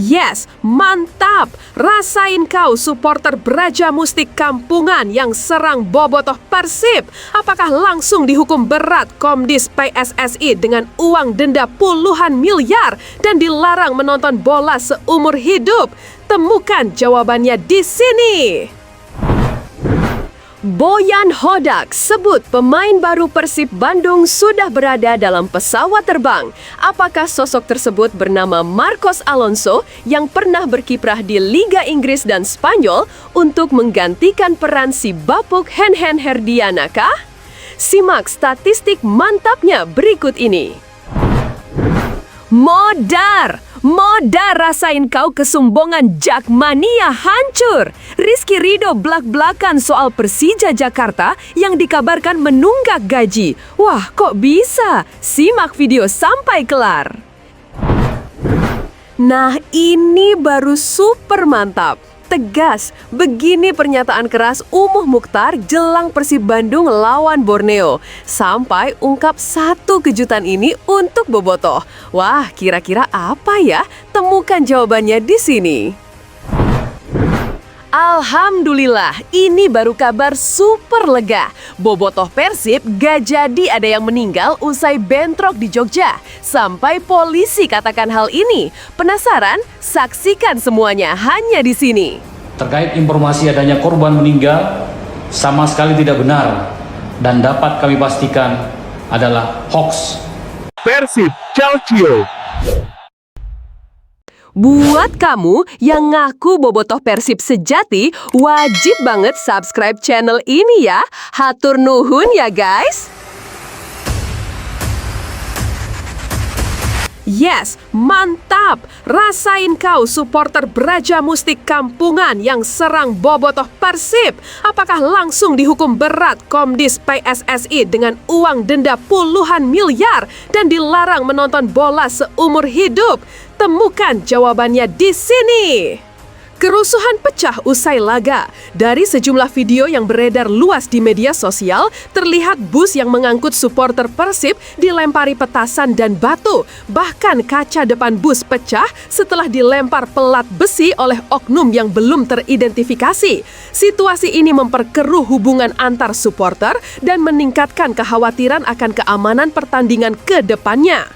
Yes, mantap! Rasain kau supporter Braja Mustik Kampungan yang serang bobotoh Persib. Apakah langsung dihukum berat Komdis PSSI dengan uang denda puluhan miliar dan dilarang menonton bola seumur hidup? Temukan jawabannya di sini. Boyan Hodak sebut pemain baru Persib Bandung sudah berada dalam pesawat terbang. Apakah sosok tersebut bernama Marcos Alonso yang pernah berkiprah di Liga Inggris dan Spanyol untuk menggantikan peran si Bapuk Henhen Herdiana kah? Simak statistik mantapnya berikut ini. Modar rasain kau kesombongan Jakmania hancur. Rizky Ridho blak-blakan soal Persija Jakarta yang dikabarkan menunggak gaji. Wah, kok bisa? Simak video sampai kelar. Nah, ini baru super mantap. Tegas, begini pernyataan keras Umuh Mukhtar jelang Persib Bandung lawan Borneo. Sampai ungkap satu kejutan ini untuk bobotoh. Wah, kira-kira apa ya? Temukan jawabannya di sini. Alhamdulillah, ini baru kabar super lega. Bobotoh Persib gak jadi ada yang meninggal usai bentrok di Jogja. Sampai polisi katakan hal ini. Penasaran? Saksikan semuanya hanya di sini. Terkait informasi adanya korban meninggal, sama sekali tidak benar dan dapat kami pastikan adalah hoax. Persib Calcio. Buat kamu yang ngaku bobotoh Persib sejati, wajib banget subscribe channel ini ya. Hatur nuhun ya guys. Yes, mantap! Rasain kau supporter Braja Mustik Kampungan yang serang bobotoh Persib. Apakah langsung dihukum berat Komdis PSSI dengan uang denda puluhan miliar dan dilarang menonton bola seumur hidup? Temukan jawabannya di sini. Kerusuhan pecah usai laga. Dari sejumlah video yang beredar luas di media sosial, terlihat bus yang mengangkut supporter Persib dilempari petasan dan batu. Bahkan kaca depan bus pecah setelah dilempar pelat besi oleh oknum yang belum teridentifikasi. Situasi ini memperkeruh hubungan antar supporter dan meningkatkan kekhawatiran akan keamanan pertandingan ke depannya.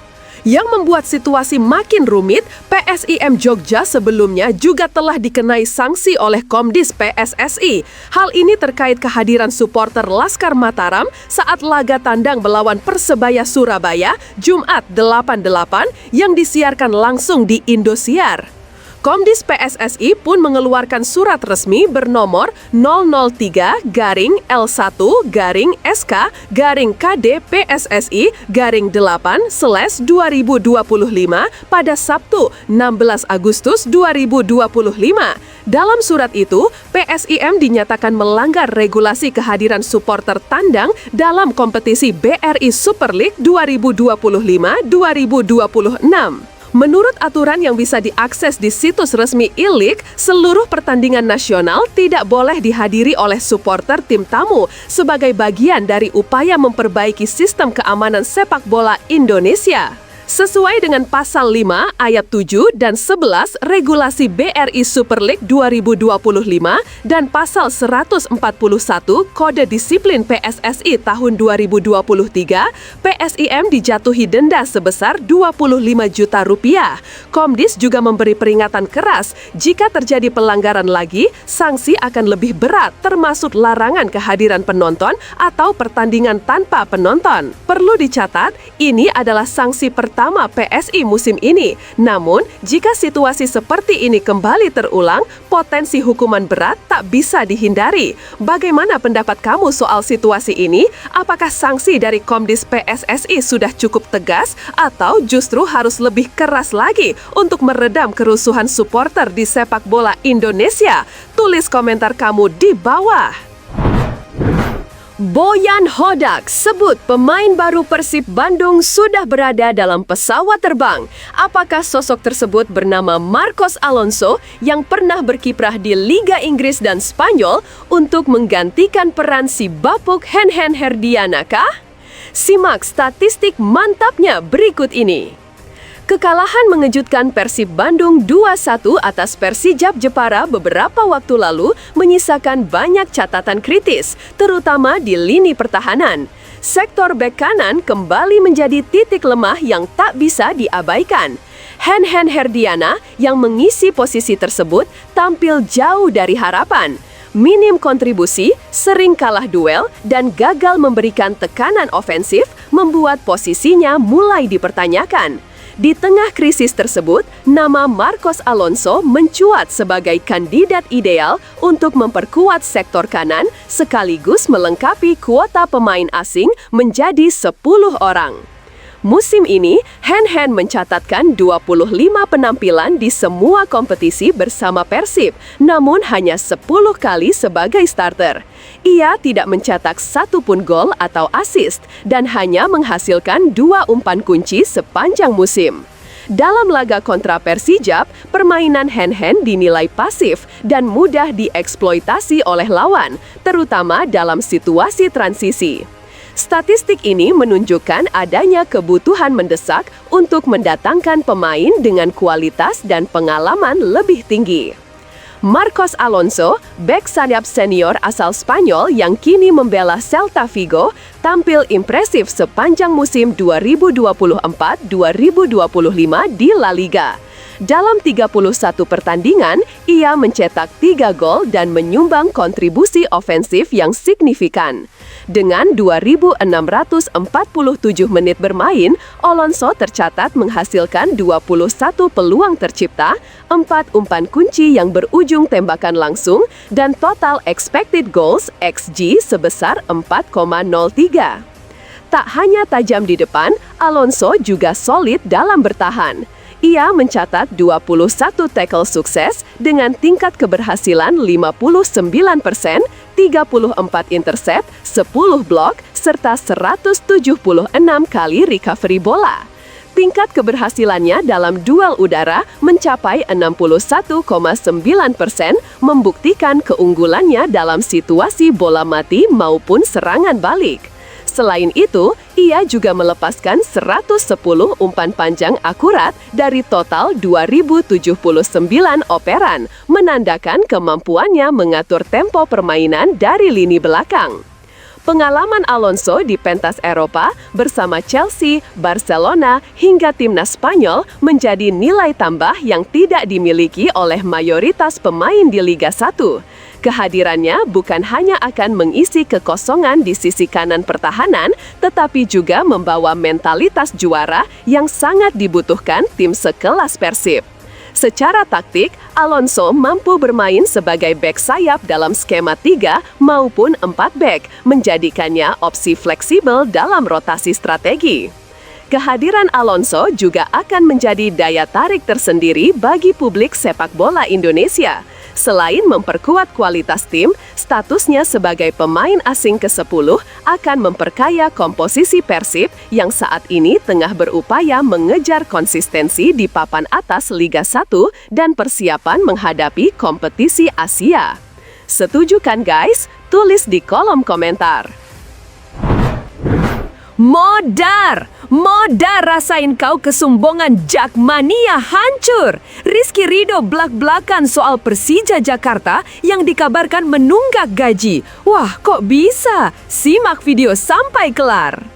Yang membuat situasi makin rumit, PSIM Jogja sebelumnya juga telah dikenai sanksi oleh Komdis PSSI. Hal ini terkait kehadiran supporter Laskar Mataram saat laga tandang melawan Persebaya Surabaya Jumat 88 yang disiarkan langsung di Indosiar. Komdis PSSI pun mengeluarkan surat resmi bernomor 003-L1-SK-KD-PSSI-8/2025 pada Sabtu 16 Agustus 2025. Dalam surat itu, PSIM dinyatakan melanggar regulasi kehadiran supporter tandang dalam kompetisi BRI Super League 2025-2026. Menurut aturan yang bisa diakses di situs resmi e-League, seluruh pertandingan nasional tidak boleh dihadiri oleh supporter tim tamu sebagai bagian dari upaya memperbaiki sistem keamanan sepak bola Indonesia. Sesuai dengan Pasal 5 Ayat 7 dan 11 Regulasi BRI Super League 2025 dan Pasal 141 Kode Disiplin PSSI tahun 2023, PSIM dijatuhi denda sebesar 25 juta rupiah. Komdis juga memberi peringatan keras jika terjadi pelanggaran lagi, sanksi akan lebih berat termasuk larangan kehadiran penonton atau pertandingan tanpa penonton. Perlu dicatat, ini adalah sanksi pertama PSI musim ini. Namun, jika situasi seperti ini kembali terulang, potensi hukuman berat tak bisa dihindari. Bagaimana pendapat kamu soal situasi ini? Apakah sanksi dari Komdis PSSI sudah cukup tegas atau justru harus lebih keras lagi untuk meredam kerusuhan supporter di sepak bola Indonesia? Tulis komentar kamu di bawah. Boyan Hodak sebut pemain baru Persib Bandung sudah berada dalam pesawat terbang. Apakah sosok tersebut bernama Marcos Alonso yang pernah berkiprah di Liga Inggris dan Spanyol untuk menggantikan peran si Bapuk Henhen Herdiana kah? Simak statistik mantapnya berikut ini. Kekalahan mengejutkan Persib Bandung 2-1 atas Persijap Jepara beberapa waktu lalu menyisakan banyak catatan kritis, terutama di lini pertahanan. Sektor bek kanan kembali menjadi titik lemah yang tak bisa diabaikan. Hen-Hen Herdiana yang mengisi posisi tersebut tampil jauh dari harapan. Minim kontribusi, sering kalah duel, dan gagal memberikan tekanan ofensif membuat posisinya mulai dipertanyakan. Di tengah krisis tersebut, nama Marcos Alonso mencuat sebagai kandidat ideal untuk memperkuat sektor kanan sekaligus melengkapi kuota pemain asing menjadi 10 orang. Musim ini, Hen-Hen mencatatkan 25 penampilan di semua kompetisi bersama Persib, namun hanya 10 kali sebagai starter. Ia tidak mencetak satupun gol atau assist dan hanya menghasilkan 2 umpan kunci sepanjang musim. Dalam laga kontra Persijap, permainan Hen-Hen dinilai pasif dan mudah dieksploitasi oleh lawan, terutama dalam situasi transisi. Statistik ini menunjukkan adanya kebutuhan mendesak untuk mendatangkan pemain dengan kualitas dan pengalaman lebih tinggi. Marcos Alonso, bek sayap senior asal Spanyol yang kini membela Celta Vigo, tampil impresif sepanjang musim 2024-2025 di La Liga. Dalam 31 pertandingan, ia mencetak 3 gol dan menyumbang kontribusi ofensif yang signifikan. Dengan 2.647 menit bermain, Alonso tercatat menghasilkan 21 peluang tercipta, 4 umpan kunci yang berujung tembakan langsung, dan total expected goals (XG) sebesar 4,03. Tak hanya tajam di depan, Alonso juga solid dalam bertahan. Ia mencatat 21 tackle sukses dengan tingkat keberhasilan 59%, 34 intercept, 10 blok, serta 176 kali recovery bola. Tingkat keberhasilannya dalam duel udara mencapai 61,9%, membuktikan keunggulannya dalam situasi bola mati maupun serangan balik. Selain itu, ia juga melepaskan 110 umpan panjang akurat dari total 2.079 operan, menandakan kemampuannya mengatur tempo permainan dari lini belakang. Pengalaman Alonso di pentas Eropa bersama Chelsea, Barcelona, hingga timnas Spanyol menjadi nilai tambah yang tidak dimiliki oleh mayoritas pemain di Liga 1. Kehadirannya bukan hanya akan mengisi kekosongan di sisi kanan pertahanan, tetapi juga membawa mentalitas juara yang sangat dibutuhkan tim sekelas Persib. Secara taktik, Alonso mampu bermain sebagai bek sayap dalam skema 3 maupun 4 bek, menjadikannya opsi fleksibel dalam rotasi strategi. Kehadiran Alonso juga akan menjadi daya tarik tersendiri bagi publik sepak bola Indonesia. Selain memperkuat kualitas tim, statusnya sebagai pemain asing ke-10 akan memperkaya komposisi Persib yang saat ini tengah berupaya mengejar konsistensi di papan atas Liga 1 dan persiapan menghadapi kompetisi Asia. Setuju kan guys? Tulis di kolom komentar. Modar! Modar rasain kau kesombongan Jakmania hancur! Rizky Ridho blak-blakan soal Persija Jakarta yang dikabarkan menunggak gaji. Wah, kok bisa? Simak video sampai kelar.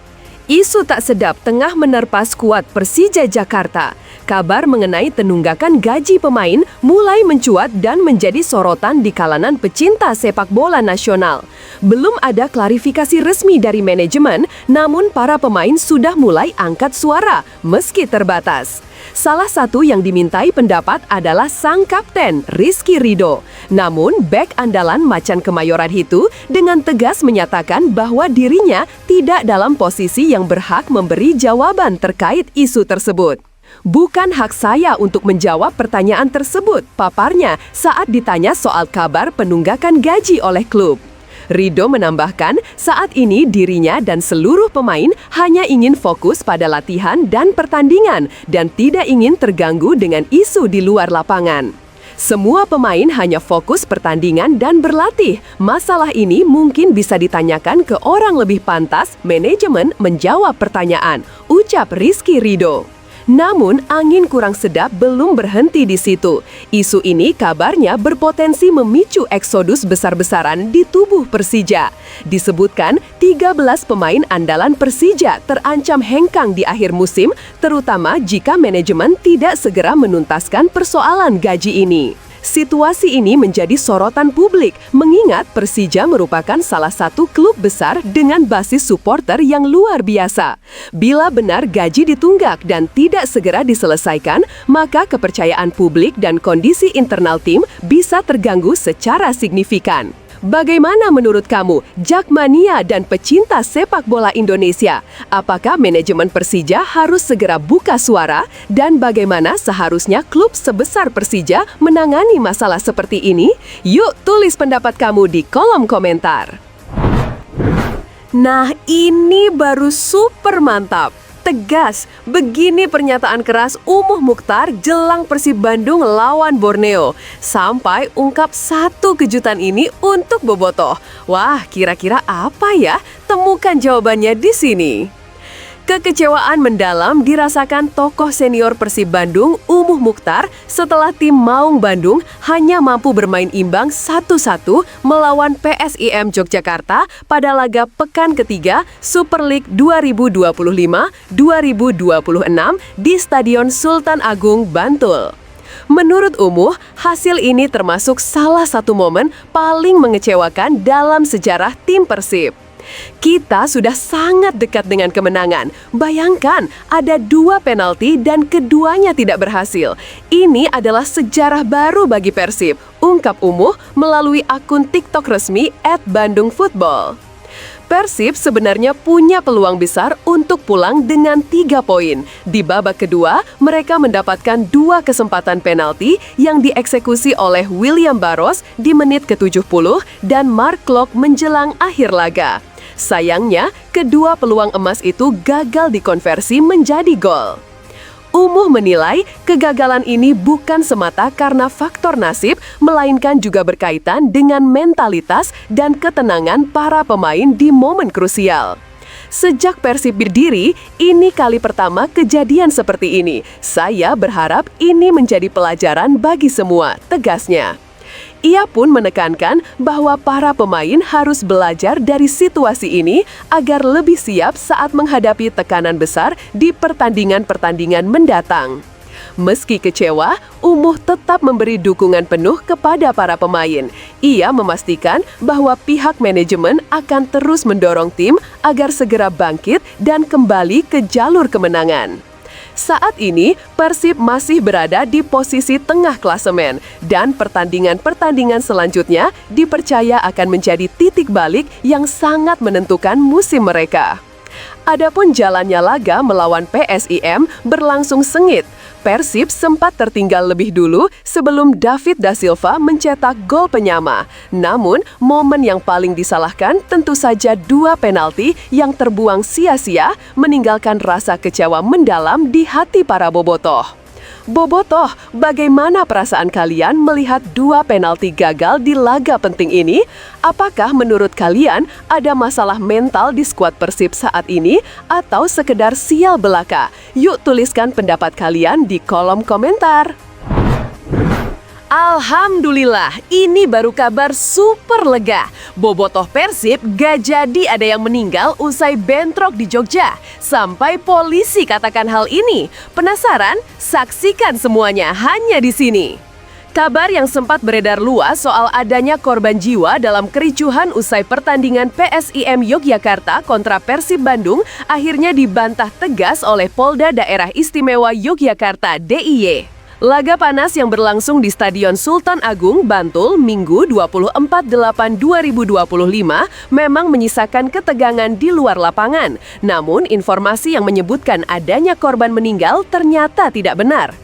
Isu tak sedap tengah menerpa skuad Persija Jakarta. Kabar mengenai penunggakan gaji pemain mulai mencuat dan menjadi sorotan di kalangan pecinta sepak bola nasional. Belum ada klarifikasi resmi dari manajemen, namun para pemain sudah mulai angkat suara, meski terbatas. Salah satu yang dimintai pendapat adalah sang kapten, Rizky Ridho. Namun, bek andalan Macan Kemayoran itu dengan tegas menyatakan bahwa dirinya tidak dalam posisi yang berhak memberi jawaban terkait isu tersebut. Bukan hak saya untuk menjawab pertanyaan tersebut, paparnya saat ditanya soal kabar penunggakan gaji oleh klub. Ridho menambahkan saat ini dirinya dan seluruh pemain hanya ingin fokus pada latihan dan pertandingan dan tidak ingin terganggu dengan isu di luar lapangan. Semua pemain hanya fokus pertandingan dan berlatih. Masalah ini mungkin bisa ditanyakan ke orang lebih pantas, manajemen menjawab pertanyaan, ucap Rizky Ridho. Namun, angin kurang sedap belum berhenti di situ. Isu ini kabarnya berpotensi memicu eksodus besar-besaran di tubuh Persija. Disebutkan 13 pemain andalan Persija terancam hengkang di akhir musim, terutama jika manajemen tidak segera menuntaskan persoalan gaji ini. Situasi ini menjadi sorotan publik, mengingat Persija merupakan salah satu klub besar dengan basis supporter yang luar biasa. Bila benar gaji ditunggak dan tidak segera diselesaikan, maka kepercayaan publik dan kondisi internal tim bisa terganggu secara signifikan. Bagaimana menurut kamu, Jakmania dan pecinta sepak bola Indonesia? Apakah manajemen Persija harus segera buka suara? Dan bagaimana seharusnya klub sebesar Persija menangani masalah seperti ini? Yuk tulis pendapat kamu di kolom komentar. Nah, ini baru super mantap. Tegas, begini pernyataan keras Umuh Mukhtar jelang Persib Bandung lawan Borneo. Sampai ungkap satu kejutan ini untuk Bobotoh. Wah, kira-kira apa ya? Temukan jawabannya di sini. Kekecewaan mendalam dirasakan tokoh senior Persib Bandung, Umuh Mukhtar, setelah tim Maung Bandung hanya mampu bermain imbang 1-1 melawan PSIM Yogyakarta pada laga pekan ketiga Super League 2025-2026 di Stadion Sultan Agung, Bantul. Menurut Umuh, hasil ini termasuk salah satu momen paling mengecewakan dalam sejarah tim Persib. Kita sudah sangat dekat dengan kemenangan. Bayangkan, ada 2 penalti dan keduanya tidak berhasil. Ini adalah sejarah baru bagi Persib, ungkap Umuh melalui akun TikTok resmi @bandungfootball. Persib sebenarnya punya peluang besar untuk pulang dengan 3 poin. Di babak kedua, mereka mendapatkan 2 kesempatan penalti yang dieksekusi oleh William Barros di menit ke-70 dan Mark Klok menjelang akhir laga. Sayangnya, kedua peluang emas itu gagal dikonversi menjadi gol. Umuh menilai kegagalan ini bukan semata karena faktor nasib, melainkan juga berkaitan dengan mentalitas dan ketenangan para pemain di momen krusial. Sejak Persib berdiri, ini kali pertama kejadian seperti ini. Saya berharap ini menjadi pelajaran bagi semua, tegasnya. Ia pun menekankan bahwa para pemain harus belajar dari situasi ini agar lebih siap saat menghadapi tekanan besar di pertandingan-pertandingan mendatang. Meski kecewa, Umuh tetap memberi dukungan penuh kepada para pemain. Ia memastikan bahwa pihak manajemen akan terus mendorong tim agar segera bangkit dan kembali ke jalur kemenangan. Saat ini, Persib masih berada di posisi tengah klasemen dan pertandingan-pertandingan selanjutnya dipercaya akan menjadi titik balik yang sangat menentukan musim mereka. Adapun jalannya laga melawan PSIM berlangsung sengit. Persib sempat tertinggal lebih dulu sebelum David da Silva mencetak gol penyama. Namun, momen yang paling disalahkan tentu saja 2 penalti yang terbuang sia-sia meninggalkan rasa kecewa mendalam di hati para bobotoh. Bobotoh, bagaimana perasaan kalian melihat 2 penalti gagal di laga penting ini? Apakah menurut kalian ada masalah mental di skuad Persib saat ini atau sekedar sial belaka? Yuk tuliskan pendapat kalian di kolom komentar. Alhamdulillah, ini baru kabar super lega. Bobotoh Persib gak jadi ada yang meninggal usai bentrok di Jogja. Sampai polisi katakan hal ini. Penasaran? Saksikan semuanya hanya di sini. Kabar yang sempat beredar luas soal adanya korban jiwa dalam kericuhan usai pertandingan PSIM Yogyakarta kontra Persib Bandung akhirnya dibantah tegas oleh Polda Daerah Istimewa Yogyakarta (DIY). Laga panas yang berlangsung di Stadion Sultan Agung, Bantul, Minggu 24/8/2025 memang menyisakan ketegangan di luar lapangan. Namun, informasi yang menyebutkan adanya korban meninggal ternyata tidak benar.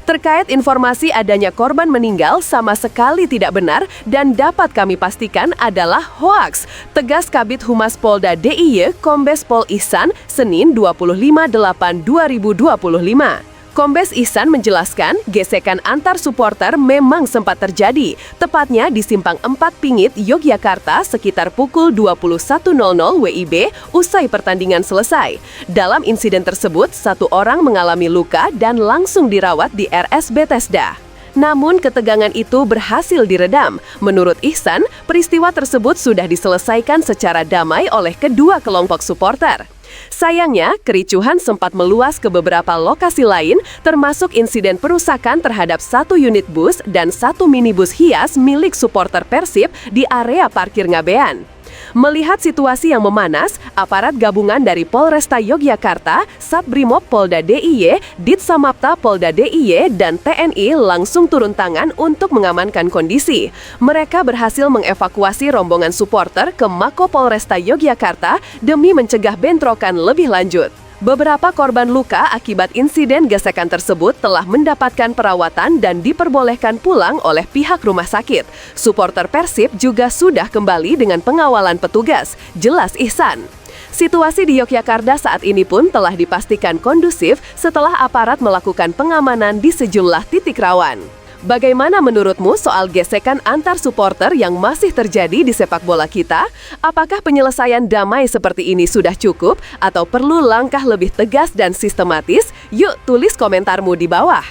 Terkait informasi adanya korban meninggal sama sekali tidak benar dan dapat kami pastikan adalah hoaks, tegas Kabid Humas Polda DIY Kombes Pol Ihsan Senin 25/8/2025. Kombes Ihsan menjelaskan, gesekan antar supporter memang sempat terjadi, tepatnya di Simpang 4 Pingit, Yogyakarta sekitar pukul 21.00 WIB usai pertandingan selesai. Dalam insiden tersebut, satu orang mengalami luka dan langsung dirawat di RS Bethesda. Namun ketegangan itu berhasil diredam. Menurut Ihsan, peristiwa tersebut sudah diselesaikan secara damai oleh kedua kelompok supporter. Sayangnya, kericuhan sempat meluas ke beberapa lokasi lain, termasuk insiden perusakan terhadap satu unit bus dan satu minibus hias milik supporter Persib di area parkir Ngabean. Melihat situasi yang memanas, aparat gabungan dari Polresta Yogyakarta, Satbrimob Polda DIY, Ditsamapta Polda DIY, dan TNI langsung turun tangan untuk mengamankan kondisi. Mereka berhasil mengevakuasi rombongan supporter ke Mako Polresta Yogyakarta demi mencegah bentrokan lebih lanjut. Beberapa korban luka akibat insiden gesekan tersebut telah mendapatkan perawatan dan diperbolehkan pulang oleh pihak rumah sakit. Supporter Persib juga sudah kembali dengan pengawalan petugas, jelas Ihsan. Situasi di Yogyakarta saat ini pun telah dipastikan kondusif setelah aparat melakukan pengamanan di sejumlah titik rawan. Bagaimana menurutmu soal gesekan antar supporter yang masih terjadi di sepak bola kita? Apakah penyelesaian damai seperti ini sudah cukup atau perlu langkah lebih tegas dan sistematis? Yuk tulis komentarmu di bawah.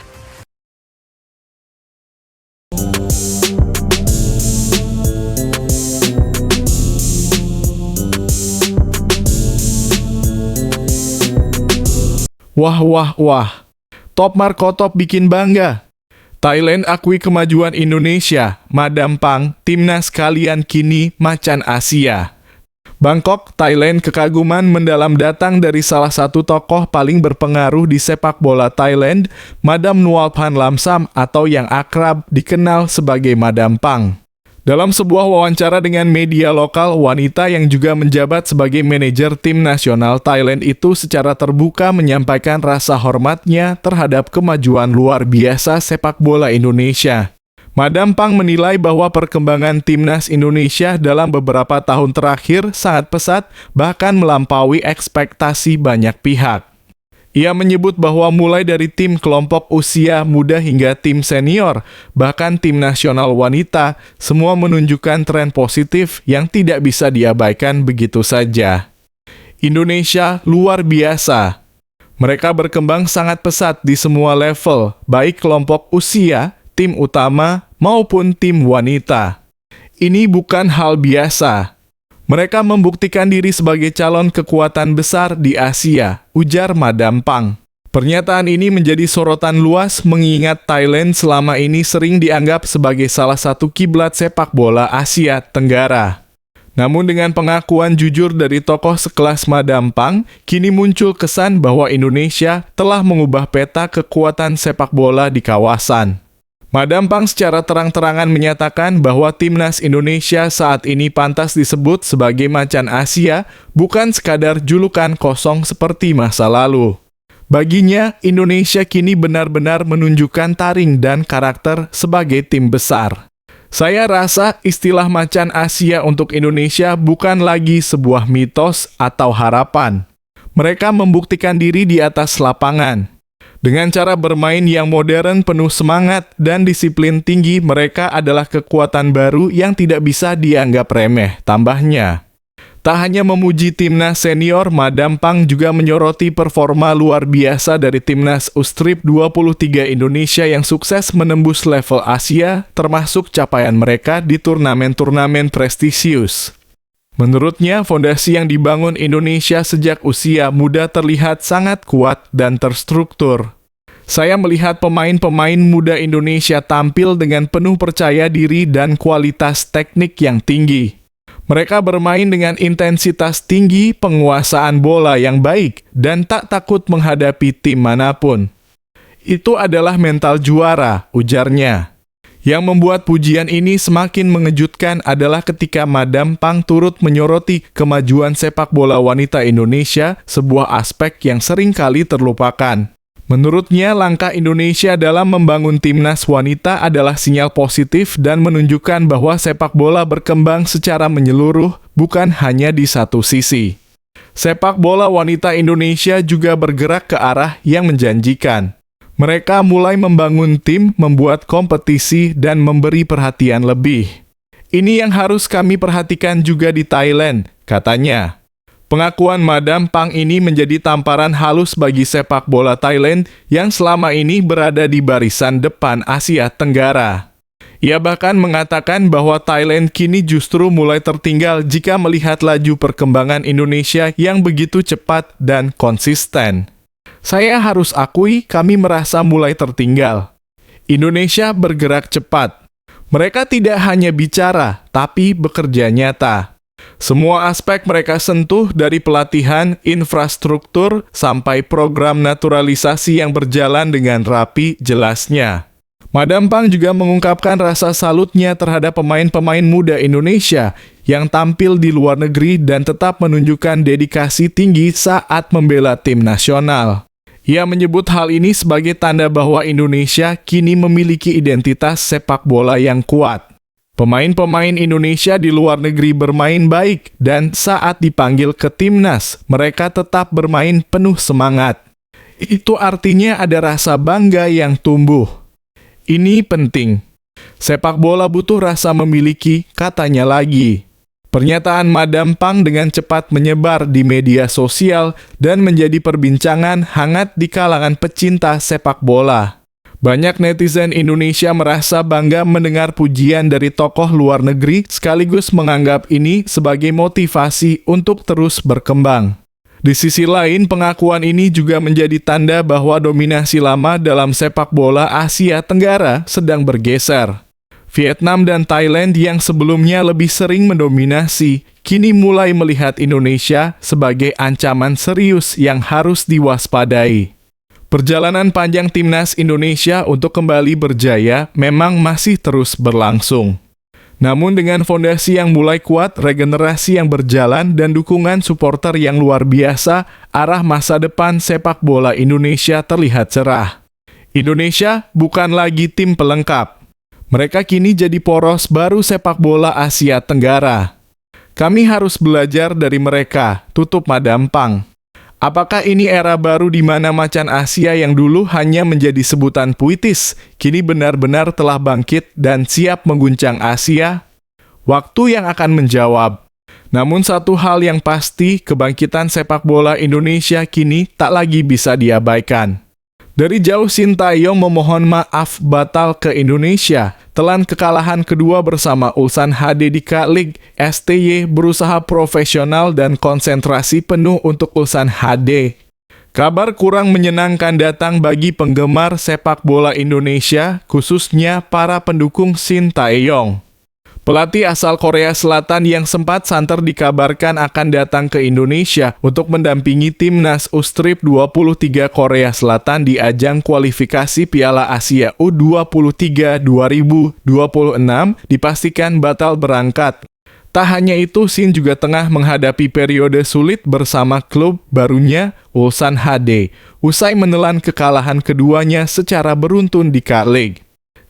Wah, wah, wah. Top Markotop bikin bangga. Thailand akui kemajuan Indonesia, Madam Pang, timnas kalian kini macan Asia. Bangkok, Thailand, kekaguman mendalam datang dari salah satu tokoh paling berpengaruh di sepak bola Thailand, Madam Nualpan Lamsam atau yang akrab dikenal sebagai Madam Pang. Dalam sebuah wawancara dengan media lokal, wanita yang juga menjabat sebagai manajer tim nasional Thailand itu secara terbuka menyampaikan rasa hormatnya terhadap kemajuan luar biasa sepak bola Indonesia. Madam Pang menilai bahwa perkembangan timnas Indonesia dalam beberapa tahun terakhir sangat pesat, bahkan melampaui ekspektasi banyak pihak. Ia menyebut bahwa mulai dari tim kelompok usia muda hingga tim senior, bahkan tim nasional wanita, semua menunjukkan tren positif yang tidak bisa diabaikan begitu saja. Indonesia luar biasa. Mereka berkembang sangat pesat di semua level, baik kelompok usia, tim utama, maupun tim wanita. Ini bukan hal biasa. Mereka membuktikan diri sebagai calon kekuatan besar di Asia, ujar Madam Pang. Pernyataan ini menjadi sorotan luas mengingat Thailand selama ini sering dianggap sebagai salah satu kiblat sepak bola Asia Tenggara. Namun dengan pengakuan jujur dari tokoh sekelas Madam Pang, kini muncul kesan bahwa Indonesia telah mengubah peta kekuatan sepak bola di kawasan. Madam Pang secara terang-terangan menyatakan bahwa timnas Indonesia saat ini pantas disebut sebagai macan Asia, bukan sekadar julukan kosong seperti masa lalu. Baginya, Indonesia kini benar-benar menunjukkan taring dan karakter sebagai tim besar. Saya rasa istilah macan Asia untuk Indonesia bukan lagi sebuah mitos atau harapan. Mereka membuktikan diri di atas lapangan. Dengan cara bermain yang modern, penuh semangat, dan disiplin tinggi, mereka adalah kekuatan baru yang tidak bisa dianggap remeh, tambahnya. Tak hanya memuji timnas senior, Madam Pang juga menyoroti performa luar biasa dari timnas U-Strip 23 Indonesia yang sukses menembus level Asia, termasuk capaian mereka di turnamen-turnamen prestisius. Menurutnya, fondasi yang dibangun Indonesia sejak usia muda terlihat sangat kuat dan terstruktur. Saya melihat pemain-pemain muda Indonesia tampil dengan penuh percaya diri dan kualitas teknik yang tinggi. Mereka bermain dengan intensitas tinggi, penguasaan bola yang baik, dan tak takut menghadapi tim manapun. Itu adalah mental juara, ujarnya. Yang membuat pujian ini semakin mengejutkan adalah ketika Madam Pang turut menyoroti kemajuan sepak bola wanita Indonesia, sebuah aspek yang seringkali terlupakan. Menurutnya, langkah Indonesia dalam membangun timnas wanita adalah sinyal positif dan menunjukkan bahwa sepak bola berkembang secara menyeluruh, bukan hanya di satu sisi. Sepak bola wanita Indonesia juga bergerak ke arah yang menjanjikan. Mereka mulai membangun tim, membuat kompetisi, dan memberi perhatian lebih. Ini yang harus kami perhatikan juga di Thailand, katanya. Pengakuan Madam Pang ini menjadi tamparan halus bagi sepak bola Thailand yang selama ini berada di barisan depan Asia Tenggara. Ia bahkan mengatakan bahwa Thailand kini justru mulai tertinggal jika melihat laju perkembangan Indonesia yang begitu cepat dan konsisten. Saya harus akui kami merasa mulai tertinggal. Indonesia bergerak cepat. Mereka tidak hanya bicara, tapi bekerja nyata. Semua aspek mereka sentuh dari pelatihan, infrastruktur, sampai program naturalisasi yang berjalan dengan rapi jelasnya. Madam Pang juga mengungkapkan rasa salutnya terhadap pemain-pemain muda Indonesia yang tampil di luar negeri dan tetap menunjukkan dedikasi tinggi saat membela tim nasional. Ia menyebut hal ini sebagai tanda bahwa Indonesia kini memiliki identitas sepak bola yang kuat. Pemain-pemain Indonesia di luar negeri bermain baik dan saat dipanggil ke timnas, mereka tetap bermain penuh semangat. Itu artinya ada rasa bangga yang tumbuh. Ini penting. Sepak bola butuh rasa memiliki, katanya lagi. Pernyataan Madam Pang dengan cepat menyebar di media sosial dan menjadi perbincangan hangat di kalangan pecinta sepak bola. Banyak netizen Indonesia merasa bangga mendengar pujian dari tokoh luar negeri sekaligus menganggap ini sebagai motivasi untuk terus berkembang. Di sisi lain, pengakuan ini juga menjadi tanda bahwa dominasi lama dalam sepak bola Asia Tenggara sedang bergeser. Vietnam dan Thailand yang sebelumnya lebih sering mendominasi, kini mulai melihat Indonesia sebagai ancaman serius yang harus diwaspadai. Perjalanan panjang timnas Indonesia untuk kembali berjaya memang masih terus berlangsung. Namun dengan fondasi yang mulai kuat, regenerasi yang berjalan, dan dukungan supporter yang luar biasa, arah masa depan sepak bola Indonesia terlihat cerah. Indonesia bukan lagi tim pelengkap. Mereka kini jadi poros baru sepak bola Asia Tenggara. Kami harus belajar dari mereka, tutup Madam Pang. Apakah ini era baru di mana macan Asia yang dulu hanya menjadi sebutan puitis, kini benar-benar telah bangkit dan siap mengguncang Asia? Waktu yang akan menjawab. Namun satu hal yang pasti, kebangkitan sepak bola Indonesia kini tak lagi bisa diabaikan. Dari jauh Sintayong memohon maaf batal ke Indonesia, telan kekalahan kedua bersama Ulsan HD di K-League, STY berusaha profesional dan konsentrasi penuh untuk Ulsan HD. Kabar kurang menyenangkan datang bagi penggemar sepak bola Indonesia, khususnya para pendukung Sintayong. Pelatih asal Korea Selatan yang sempat santer dikabarkan akan datang ke Indonesia untuk mendampingi timnas U-Strip 23 Korea Selatan di ajang kualifikasi Piala Asia U23 2026 dipastikan batal berangkat. Tak hanya itu, Shin juga tengah menghadapi periode sulit bersama klub barunya Ulsan HD, usai menelan kekalahan keduanya secara beruntun di K-League.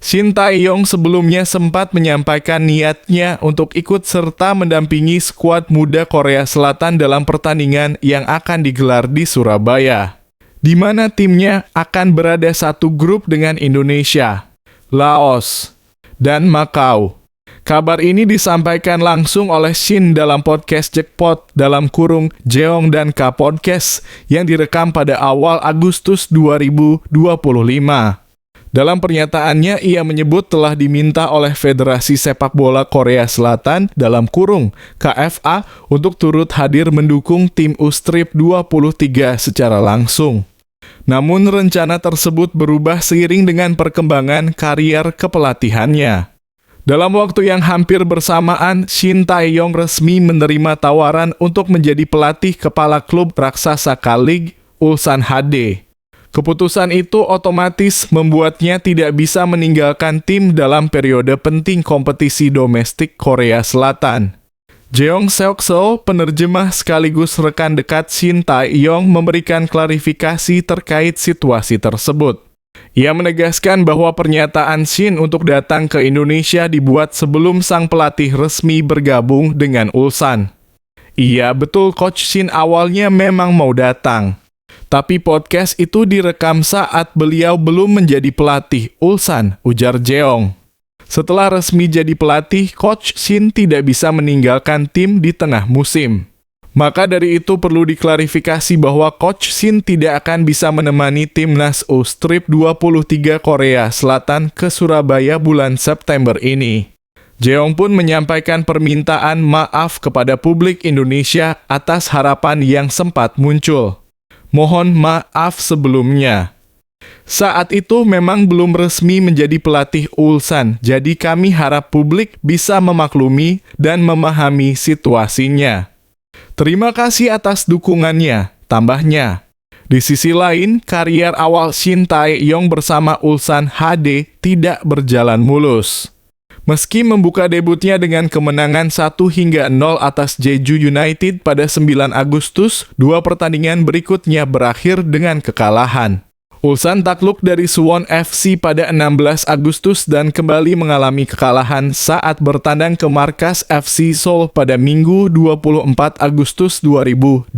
Sintayong sebelumnya sempat menyampaikan niatnya untuk ikut serta mendampingi skuad muda Korea Selatan dalam pertandingan yang akan digelar di Surabaya, di mana timnya akan berada satu grup dengan Indonesia, Laos, dan Makau. Kabar ini disampaikan langsung oleh Shin dalam podcast Jackpot (Jeong dan K Podcast) yang direkam pada awal Agustus 2025. Dalam pernyataannya, ia menyebut telah diminta oleh Federasi Sepak Bola Korea Selatan (KFA) untuk turut hadir mendukung tim U-Strip 23 secara langsung. Namun rencana tersebut berubah seiring dengan perkembangan karier kepelatihannya. Dalam waktu yang hampir bersamaan, Sintayong resmi menerima tawaran untuk menjadi pelatih kepala klub raksasa K-League, Ulsan HD. Keputusan itu otomatis membuatnya tidak bisa meninggalkan tim dalam periode penting kompetisi domestik Korea Selatan. Jeong Seok-seo, penerjemah sekaligus rekan dekat Sintayong, memberikan klarifikasi terkait situasi tersebut. Ia menegaskan bahwa pernyataan Shin untuk datang ke Indonesia dibuat sebelum sang pelatih resmi bergabung dengan Ulsan. Iya, betul, Coach Shin awalnya memang mau datang. Tapi podcast itu direkam saat beliau belum menjadi pelatih Ulsan, ujar Jeong. Setelah resmi jadi pelatih, Coach Shin tidak bisa meninggalkan tim di tengah musim. Maka dari itu perlu diklarifikasi bahwa Coach Shin tidak akan bisa menemani timnas U-23 Korea Selatan ke Surabaya bulan September ini. Jeong pun menyampaikan permintaan maaf kepada publik Indonesia atas harapan yang sempat muncul. Mohon maaf sebelumnya. Saat itu memang belum resmi menjadi pelatih Ulsan, jadi kami harap publik bisa memaklumi dan memahami situasinya. Terima kasih atas dukungannya, tambahnya. Di sisi lain, karier awal Shin Tae-yong bersama Ulsan HD tidak berjalan mulus. Meski membuka debutnya dengan kemenangan 1-0 atas Jeju United pada 9 Agustus, 2 pertandingan berikutnya berakhir dengan kekalahan. Ulsan takluk dari Suwon FC pada 16 Agustus dan kembali mengalami kekalahan saat bertandang ke markas FC Seoul pada Minggu 24 Agustus 2025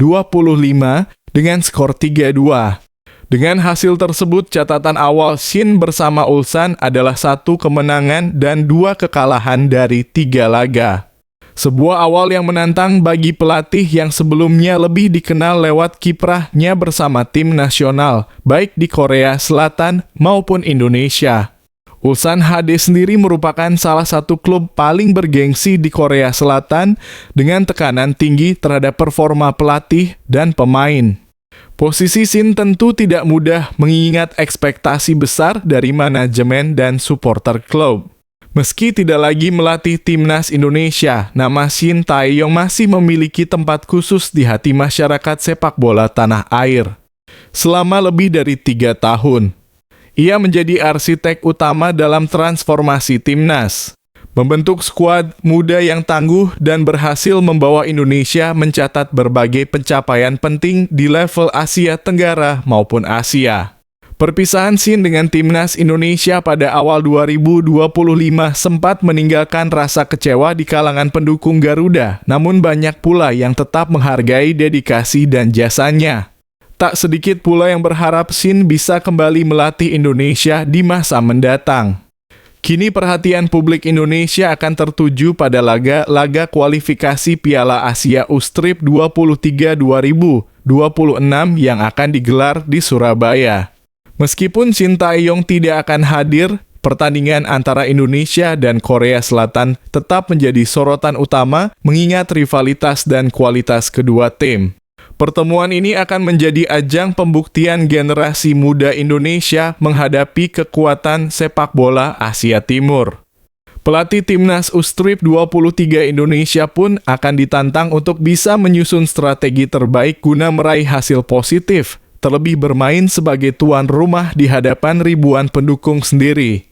dengan skor 3-2. Dengan hasil tersebut, catatan awal Shin bersama Ulsan adalah 1 kemenangan dan 2 kekalahan dari 3 laga. Sebuah awal yang menantang bagi pelatih yang sebelumnya lebih dikenal lewat kiprahnya bersama tim nasional, baik di Korea Selatan maupun Indonesia. Ulsan HD sendiri merupakan salah satu klub paling bergengsi di Korea Selatan dengan tekanan tinggi terhadap performa pelatih dan pemain. Posisi Shin tentu tidak mudah mengingat ekspektasi besar dari manajemen dan supporter klub. Meski tidak lagi melatih timnas Indonesia, nama Shin Tae-yong masih memiliki tempat khusus di hati masyarakat sepak bola tanah air. Selama lebih dari 3 tahun, ia menjadi arsitek utama dalam transformasi timnas, membentuk skuad muda yang tangguh dan berhasil membawa Indonesia mencatat berbagai pencapaian penting di level Asia Tenggara maupun Asia. Perpisahan Shin dengan timnas Indonesia pada awal 2025 sempat meninggalkan rasa kecewa di kalangan pendukung Garuda, namun banyak pula yang tetap menghargai dedikasi dan jasanya. Tak sedikit pula yang berharap Shin bisa kembali melatih Indonesia di masa mendatang. Kini perhatian publik Indonesia akan tertuju pada laga kualifikasi Piala Asia U-23 2026 yang akan digelar di Surabaya. Meskipun Shin Tae-yong tidak akan hadir, pertandingan antara Indonesia dan Korea Selatan tetap menjadi sorotan utama mengingat rivalitas dan kualitas kedua tim. Pertemuan ini akan menjadi ajang pembuktian generasi muda Indonesia menghadapi kekuatan sepak bola Asia Timur. Pelatih timnas U-23 Indonesia pun akan ditantang untuk bisa menyusun strategi terbaik guna meraih hasil positif, terlebih bermain sebagai tuan rumah di hadapan ribuan pendukung sendiri.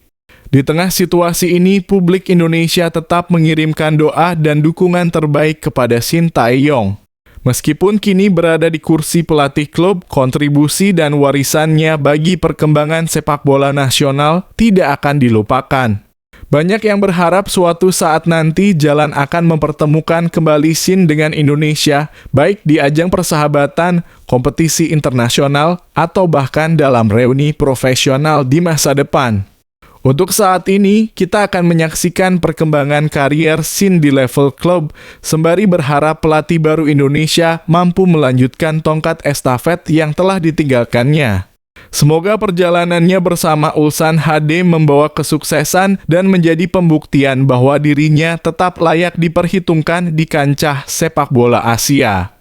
Di tengah situasi ini, publik Indonesia tetap mengirimkan doa dan dukungan terbaik kepada Shin Tae-yong. Meskipun kini berada di kursi pelatih klub, kontribusi dan warisannya bagi perkembangan sepak bola nasional tidak akan dilupakan. Banyak yang berharap suatu saat nanti jalan akan mempertemukan kembali Shin dengan Indonesia, baik di ajang persahabatan, kompetisi internasional, atau bahkan dalam reuni profesional di masa depan. Untuk saat ini, kita akan menyaksikan perkembangan karier Shin di level klub, sembari berharap pelatih baru Indonesia mampu melanjutkan tongkat estafet yang telah ditinggalkannya. Semoga perjalanannya bersama Ulsan HD membawa kesuksesan dan menjadi pembuktian bahwa dirinya tetap layak diperhitungkan di kancah sepak bola Asia.